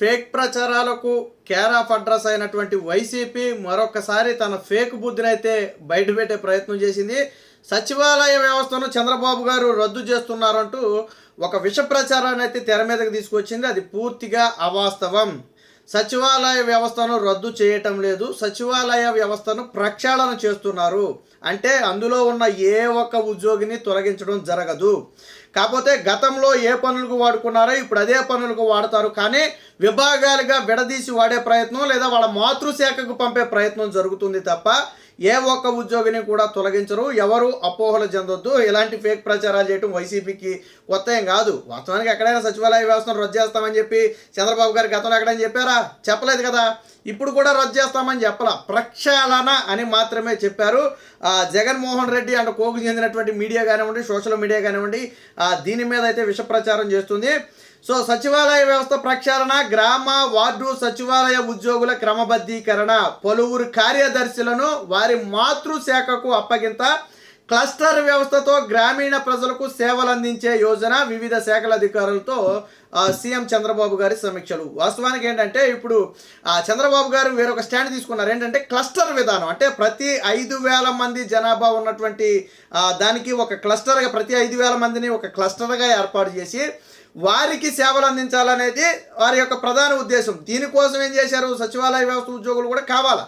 Fake ప్రచారాలకు care of address అయినటువంటి YCP మరొకసారి తన ఫేక్ బుద్ధినైతే బయటపెట్టే ప్రయత్నం చేసింది. సచివాలయ వ్యవస్థను చంద్రబాబు గారు రద్దు చేస్తున్నారంటూ ఒక విష ప్రచారాన్ని అయితే తెర మీదకి తీసుకొచ్చింది. అది పూర్తిగా అవాస్తవం. సచివాలయ వ్యవస్థను రద్దు చేయటం లేదు, సచివాలయ వ్యవస్థను ప్రక్షాళన చేస్తున్నారు. అంటే అందులో ఉన్న ఏ ఒక్క ఉద్యోగిని తొలగించడం జరగదు. కాకపోతే గతంలో ఏ పనులకు వాడుకున్నారో ఇప్పుడు అదే పనులకు వాడతారు. కానీ విభాగాలుగా విడదీసి వాడే ప్రయత్నం లేదా వాళ్ళ మాతృశాఖకు పంపే ప్రయత్నం జరుగుతుంది తప్ప ఏ ఒక్క ఉద్యోగిని కూడా తొలగించరు. ఎవరు అపోహలు చెందొద్దు. ఇలాంటి ఫేక్ ప్రచారాలు చేయడం వైసీపీకి కొత్త ఏం కాదు. వాస్తవానికి ఎక్కడైనా సచివాలయ వ్యవస్థను రద్దు చేస్తామని చెప్పి చంద్రబాబు గారు గతంలో ఎక్కడైనా చెప్పారా? చెప్పలేదు కదా. ఇప్పుడు కూడా రద్దు చేస్తామని చెప్పాల, ప్రక్షాళన అని మాత్రమే చెప్పారు. జగన్మోహన్ రెడ్డి అండ్ కోకు చెందినటువంటి మీడియా కానివ్వండి, సోషల్ మీడియా కానివ్వండి, దీని మీద అయితే విష ప్రచారం చేస్తుంది. సో సచివాలయ వ్యవస్థ ప్రక్షాళన, గ్రామ వార్డు సచివాలయ ఉద్యోగుల క్రమబద్ధీకరణ, పలువురు కార్యదర్శులను వారి మాతృశాఖకు అప్పగింత, క్లస్టర్ వ్యవస్థతో గ్రామీణ ప్రజలకు సేవలు అందించే యోజన, వివిధ శాఖల అధికారులతో సీఎం చంద్రబాబు గారి సమీక్షలు. వాస్తవానికి ఏంటంటే ఇప్పుడు చంద్రబాబు గారు వేరొక స్టాండ్ తీసుకున్నారు. ఏంటంటే క్లస్టర్ విధానం. అంటే ప్రతి 5,000 మంది జనాభా ఉన్నటువంటి దానికి ఒక క్లస్టర్గా, ప్రతి 5,000 మందిని ఒక క్లస్టర్గా ఏర్పాటు చేసి వారికి సేవలు అందించాలనేది వారి యొక్క ప్రధాన ఉద్దేశం. దీనికోసం ఏం చేశారు, సచివాలయ వ్యవస్థ ఉద్యోగులు కూడా కావాలి.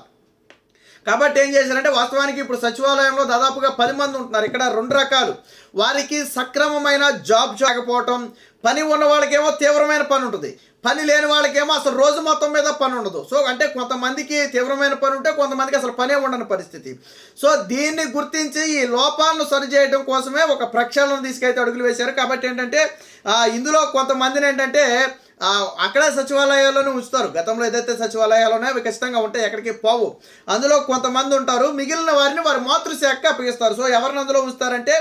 కాబట్టి ఏం చేశారంటే వాస్తవానికి ఇప్పుడు సచివాలయంలో దాదాపుగా 10 మంది ఉంటున్నారు. ఇక్కడ 2 రకాలు. వారికి సక్రమమైన జాబ్ చేయకపోవటం, పని ఉన్న వాళ్ళకేమో తీవ్రమైన పని ఉంటుంది, పని లేని వాళ్ళకేమో అసలు రోజు మొత్తం మీద పని ఉండదు. సో అంటే కొంతమందికి తీవ్రమైన పని ఉంటే కొంతమందికి అసలు పనే ఉండని పరిస్థితి. సో దీన్ని గుర్తించి ఈ లోపాలను సరిచేయడం కోసమే ఒక ప్రక్షాళన తీసుకైతే అడుగులు వేశారు. కాబట్టి ఏంటంటే ఇందులో కొంతమందిని ఏంటంటే అక్కడే సచివాలయాల్లోనే ఉంచుతారు. గతంలో ఏదైతే సచివాలయాలు ఉన్నాయో అవి ఖచ్చితంగా ఉంటాయి, ఎక్కడికి పోవు. అందులో కొంతమంది ఉంటారు, మిగిలిన వారిని వారి మాతృశాఖకి అప్పగిస్తారు. సో ఎవరిని అందులో ఉంచుతారంటే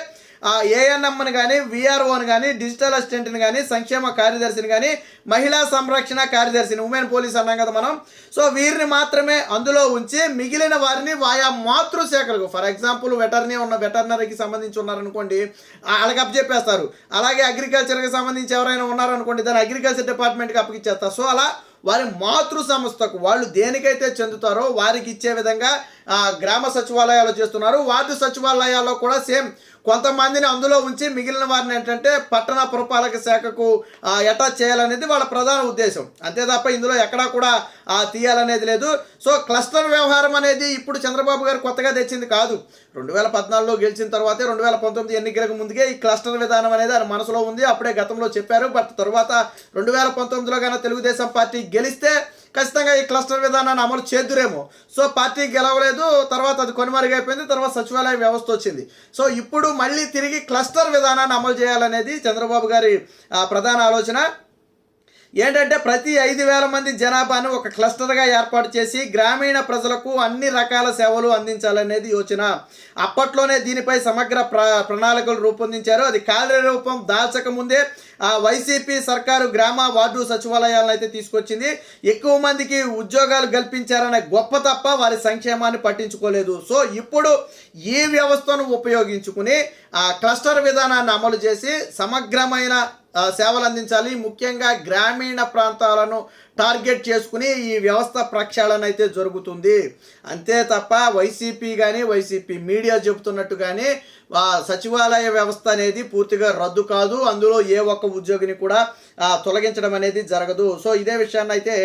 ఏఎన్ఎంని కానీ, విఆర్ఓని కానీ, డిజిటల్ అసిస్టెంట్ని కానీ, సంక్షేమ కార్యదర్శిని కానీ, మహిళా సంరక్షణ కార్యదర్శిని, ఉమెన్ పోలీస్ అన్నాం కదా మనం. సో వీరిని మాత్రమే అందులో ఉంచి మిగిలిన వారిని ఆయా మాతృశాఖలకు, ఫర్ ఎగ్జాంపుల్ వెటర్నరీకి సంబంధించి ఉన్నారనుకోండి, వాళ్ళకి అప్పచెప్పేస్తారు. అలాగే అగ్రికల్చర్కి సంబంధించి ఎవరైనా ఉన్నారనుకోండి, దాన్ని అగ్రికల్చర్ డిపార్ట్మెంట్కి అప్పగిచ్చేస్తారు. సో అలా వారి మాతృ సంస్థకు వాళ్ళు దేనికైతే చెందుతారో వారికి ఇచ్చే విధంగా గ్రామ సచివాలయాలు చేస్తున్నారు. వార్డు సచివాలయాల్లో కూడా సేమ్ కొంతమందిని అందులో ఉంచి మిగిలిన వారిని ఏంటంటే పట్టణ పురపాలక శాఖకు అటాచ్ చేయాలనేది వాళ్ళ ప్రధాన ఉద్దేశం. అంతే తప్ప ఇందులో ఎక్కడా కూడా తీయాలనేది లేదు. సో క్లస్టర్ వ్యవహారం అనేది ఇప్పుడు చంద్రబాబు గారు కొత్తగా తెచ్చింది కాదు. 2014లో గెలిచిన తర్వాతే 2019 ఎన్నికలకు ముందుకే ఈ క్లస్టర్ విధానం అనేది ఆయన మనసులో ఉంది. అప్పుడే గతంలో చెప్పారు. బట్ తర్వాత 2019లో కన్నా తెలుగుదేశం పార్టీ గెలిస్తే ఖచ్చితంగా ఈ క్లస్టర్ విధానాన్ని అమలు చేద్దురేమో. సో పార్టీ గెలవలేదు, తర్వాత అది కొనుమరుగైపోయింది, తర్వాత సచివాలయ వ్యవస్థ వచ్చింది. సో ఇప్పుడు మళ్ళీ తిరిగి క్లస్టర్ విధానాన్ని అమలు చేయాలనేది చంద్రబాబు గారి ప్రధాన ఆలోచన. ఏంటంటే ప్రతి 5,000 మంది జనాభాను ఒక క్లస్టర్గా ఏర్పాటు చేసి గ్రామీణ ప్రజలకు అన్ని రకాల సేవలు అందించాలనేది యోచన. అప్పట్లోనే దీనిపై సమగ్ర ప్రణాళికలు రూపొందించారు. అది కార్యరూపం దాల్చకముందే వైసీపీ సర్కారు గ్రామ వార్డు సచివాలయాలను అయితే తీసుకొచ్చింది. ఎక్కువ మందికి ఉద్యోగాలు కల్పించారనే గొప్ప తప్ప వారి సంక్షేమాన్ని పట్టించుకోలేదు. సో ఇప్పుడు ఈ వ్యవస్థను ఉపయోగించుకుని క్లస్టర్ విధానాన్ని అమలు చేసి సమగ్రమైన సేవలు అందించాలి. ముఖ్యంగా గ్రామీణ ప్రాంతాలను టార్గెట్ చేసుకుని ఈ వ్యవస్థ ప్రక్షాళన అయితే జరుగుతుంది. అంతే తప్ప వైసీపీ కానీ వైసీపీ మీడియా చెబుతున్నట్టు కానీ సచివాలయ వ్యవస్థ అనేది పూర్తిగా రద్దు కాదు. అందులో ఏ ఒక్క ఉద్యోగిని కూడా తొలగించడం అనేది జరగదు. సో ఇదే విషయాన్ని అయితే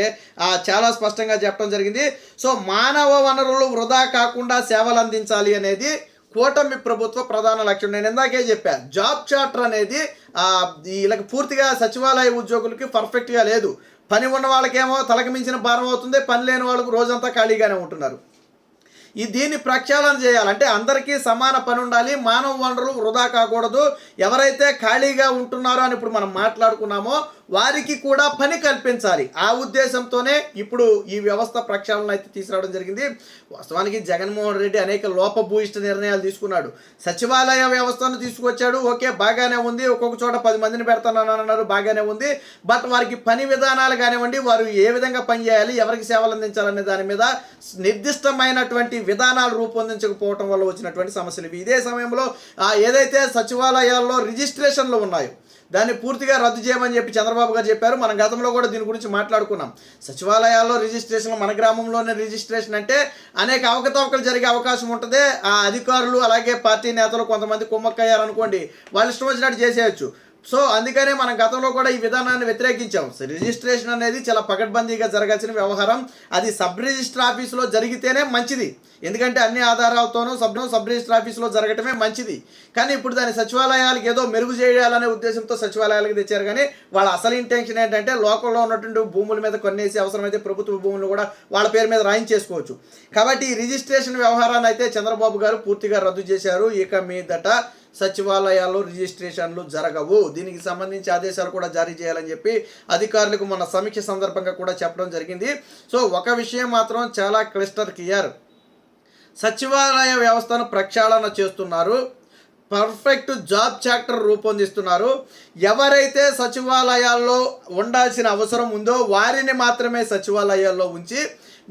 చాలా స్పష్టంగా చెప్పడం జరిగింది. సో మానవ వనరులు వృధా కాకుండా సేవలు అందించాలి అనేది కూటమి ప్రభుత్వ ప్రధాన లక్ష్యం. నేను ఇందాకే చెప్పాను, జాబ్ చార్టర్ అనేది వీళ్ళకి పూర్తిగా సచివాలయ ఉద్యోగులకి పర్ఫెక్ట్గా లేదు. పని ఉన్న వాళ్ళకేమో తలకు మించిన భారం అవుతుంది, పని లేని వాళ్ళకు రోజంతా ఖాళీగానే ఉంటున్నారు. దీన్ని ప్రక్షాళన చేయాలంటే అందరికీ సమాన పని ఉండాలి, మానవ వనరులు వృధా కాకూడదు. ఎవరైతే ఖాళీగా ఉంటున్నారో అని ఇప్పుడు మనం మాట్లాడుకున్నామో వారికి కూడా పని కల్పించాలి. ఆ ఉద్దేశంతోనే ఇప్పుడు ఈ వ్యవస్థ ప్రక్షాళన అయితే తీసుకురావడం జరిగింది. వాస్తవానికి జగన్మోహన్ రెడ్డి అనేక లోపభూయిష్ట నిర్ణయాలు తీసుకున్నాడు. సచివాలయ వ్యవస్థను తీసుకొచ్చాడు, ఓకే బాగానే ఉంది. ఒక్కొక్క చోట 10 మందిని పెడతానని అన్నారు, బాగానే ఉంది. బట్ వారికి పని విధానాలు కానివ్వండి, వారు ఏ విధంగా పని చేయాలి, ఎవరికి సేవలు అందించాలనే దాని మీద నిర్దిష్టమైనటువంటి విధానాలు రూపొందించకపోవడం వల్ల వచ్చినటువంటి సమస్యలు ఇవి. ఇదే సమయంలో ఏదైతే సచివాలయాల్లో రిజిస్ట్రేషన్లు ఉన్నాయో, దాన్ని పూర్తిగా రద్దు చేయమని చెప్పి చంద్రబాబు గారు చెప్పారు. మనం గతంలో కూడా దీని గురించి మాట్లాడుకున్నాం. సచివాలయాల్లో రిజిస్ట్రేషన్ మన గ్రామంలోనే రిజిస్ట్రేషన్ అంటే అనేక అవకతవకలు జరిగే అవకాశం ఉంటుంది. ఆ అధికారులు అలాగే పార్టీ నేతలు కొంతమంది కుమ్మక్కయ్యారనుకోండి, వాళ్ళు ఇష్టం వచ్చినట్టు చేసేయచ్చు. సో అందుకనే మనం గతంలో కూడా ఈ విధానాన్ని వ్యతిరేకించాం. రిజిస్ట్రేషన్ అనేది చాలా పకడ్బందీగా జరగాల్సిన వ్యవహారం. అది సబ్ రిజిస్టర్ ఆఫీసులో జరిగితేనే మంచిది. ఎందుకంటే అన్ని ఆధారాలతోనూ సబ్ రిజిస్టర్ ఆఫీసులో జరగటమే మంచిది. కానీ ఇప్పుడు దాని సచివాలయాలకు ఏదో మెరుగు చేయాలనే ఉద్దేశంతో సచివాలయాలకు తెచ్చారు. కానీ వాళ్ళ అసలు ఇంటెన్షన్ ఏంటంటే లోకల్లో ఉన్నటువంటి భూముల మీద కొనేసి అవసరమైతే ప్రభుత్వ భూములు కూడా వాళ్ళ పేరు మీద రాయించేసుకోవచ్చు. కాబట్టి ఈ రిజిస్ట్రేషన్ వ్యవహారాన్ని అయితే చంద్రబాబు గారు పూర్తిగా రద్దు చేశారు. ఇక మీదట సచివాలయాల్లో రిజిస్ట్రేషన్లు జరగవు. దీనికి సంబంధించి ఆదేశాలు కూడా జారీ చేయాలని చెప్పి అధికారులకు మన సమీక్ష సందర్భంగా కూడా చెప్పడం జరిగింది. సో ఒక విషయం మాత్రం చాలా క్లియర్, సచివాలయ వ్యవస్థను ప్రక్షాళన చేస్తున్నారు. పర్ఫెక్ట్ జాబ్ చాప్టర్ రూపొందిస్తున్నారు. ఎవరైతే సచివాలయాల్లో ఉండాల్సిన అవసరం ఉందో వారిని మాత్రమే సచివాలయాల్లో ఉంచి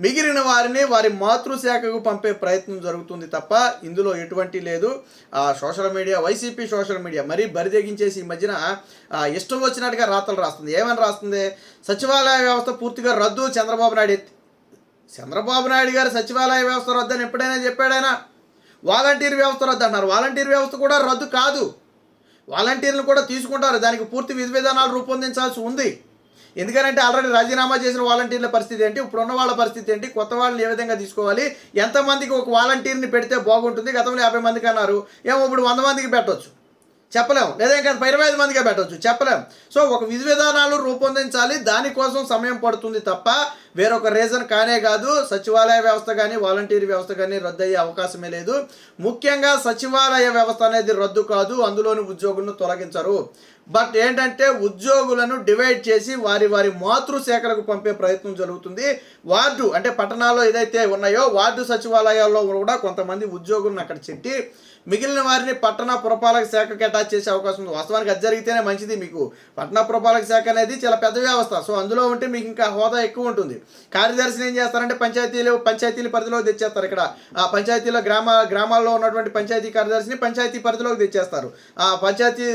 మిగిలిన వారిని వారి మాతృశాఖకు పంపే ప్రయత్నం జరుగుతుంది తప్ప ఇందులో ఎటువంటి లేదు. Social media, YCP social media మరీ బరిదెగించేసి ఈ మధ్యన ఇష్టం వచ్చినట్టుగా రాతలు రాస్తుంది. ఏమని రాస్తుంది? సచివాలయ వ్యవస్థ పూర్తిగా రద్దు. చంద్రబాబు నాయుడు గారు సచివాలయ వ్యవస్థ రద్దు అని ఎప్పుడైనా చెప్పాడైనా? వాలంటీర్ వ్యవస్థ రద్దు అన్నారు. వాలంటీర్ వ్యవస్థ కూడా రద్దు కాదు. వాలంటీర్లు కూడా తీసుకుంటారు. దానికి పూర్తి విధానాలు రూపొందించాల్సి ఉంది. ఎందుకంటే ఆల్రెడీ రాజీనామా చేసిన వాలంటీర్ల పరిస్థితి ఏంటి, ఇప్పుడున్న వాళ్ళ పరిస్థితి ఏంటి, కొత్త వాళ్ళని ఏ విధంగా తీసుకోవాలి, ఎంతమందికి ఒక వాలంటీర్ని పెడితే బాగుంటుంది? గతంలో 50 మందికి అన్నారు, ఏమో ఇప్పుడు 100 మందికి పెట్టవచ్చు, చెప్పలేము. లేదా ఇంకా 25 మందికే పెట్టవచ్చు, చెప్పలేము. సో ఒక విధానాలు రూపొందించాలి. దానికోసం సమయం పడుతుంది తప్ప వేరొక రీజన్ కానే కాదు. సచివాలయ వ్యవస్థ కానీ వాలంటీర్ వ్యవస్థ కానీ రద్దు అయ్యే అవకాశమే లేదు. ముఖ్యంగా సచివాలయ వ్యవస్థ అనేది రద్దు కాదు, అందులోని ఉద్యోగులను తొలగించరు. బట్ ఏంటంటే ఉద్యోగులను డివైడ్ చేసి వారి వారి మాతృశాఖలకు పంపే ప్రయత్నం జరుగుతుంది. వార్డు అంటే పట్టణాల్లో ఏదైతే ఉన్నాయో వార్డు సచివాలయాల్లో కూడా కొంతమంది ఉద్యోగులను అక్కడ చెట్టి మిగిలిన వారిని పట్టణ పురపాలక శాఖకి అటాచ్ చేసే అవకాశం ఉంది. వాస్తవానికి అది జరిగితేనే మంచిది. మీకు పట్టణ పురపాలక శాఖ అనేది చాలా పెద్ద వ్యవస్థ. సో అందులో ఉంటే మీకు ఇంకా హోదా ఎక్కువ ఉంటుంది. కార్యదర్శిని ఏం చేస్తారంటే పంచాయతీల పరిధిలోకి తెచ్చేస్తారు. ఇక్కడ ఆ పంచాయతీలో గ్రామాల్లో ఉన్నటువంటి పంచాయతీ కార్యదర్శిని పంచాయతీ పరిధిలోకి తెచ్చేస్తారు. ఆ పంచాయతీ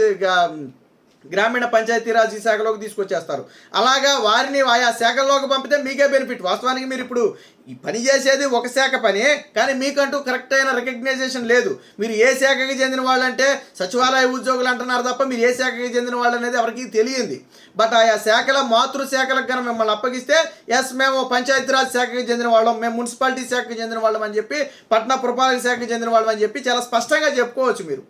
గ్రామీణ పంచాయతీరాజ్ శాఖలోకి తీసుకొచ్చేస్తారు. అలాగా వారిని ఆయా శాఖల్లోకి పంపితే మీకే బెనిఫిట్. వాస్తవానికి మీరు ఇప్పుడు ఈ పని చేసేది ఒక శాఖ పని, కానీ మీకంటూ కరెక్ట్ అయిన రికగ్నైజేషన్ లేదు. మీరు ఏ శాఖకి చెందిన వాళ్ళంటే సచివాలయ ఉద్యోగులు అంటున్నారు తప్ప మీరు ఏ శాఖకి చెందిన వాళ్ళు అనేది ఎవరికి తెలియంది. బట్ ఆయా శాఖల మాతృశాఖలకు కనుక మిమ్మల్ని అప్పగిస్తే ఎస్ మేము పంచాయతీరాజ్ శాఖకి చెందిన వాళ్ళం, మేము మున్సిపాలిటీ శాఖకి చెందిన వాళ్ళం అని చెప్పి, పట్టణ పురపాలక శాఖకి చెందిన వాళ్ళం అని చెప్పి చాలా స్పష్టంగా చెప్పుకోవచ్చు. మీరు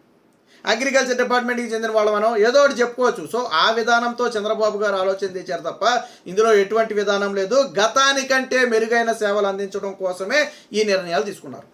అగ్రికల్చర్ డిపార్ట్మెంట్కి చెందిన వాళ్ళమనో ఏదో ఒకటి చెప్పుకోవచ్చు. సో ఆ విధానంతో చంద్రబాబు గారు ఆలోచన తెచ్చారు తప్ప ఇందులో ఎటువంటి విధానం లేదు. గతానికంటే మెరుగైన సేవలు అందించడం కోసమే ఈ నిర్ణయాలు తీసుకున్నారు.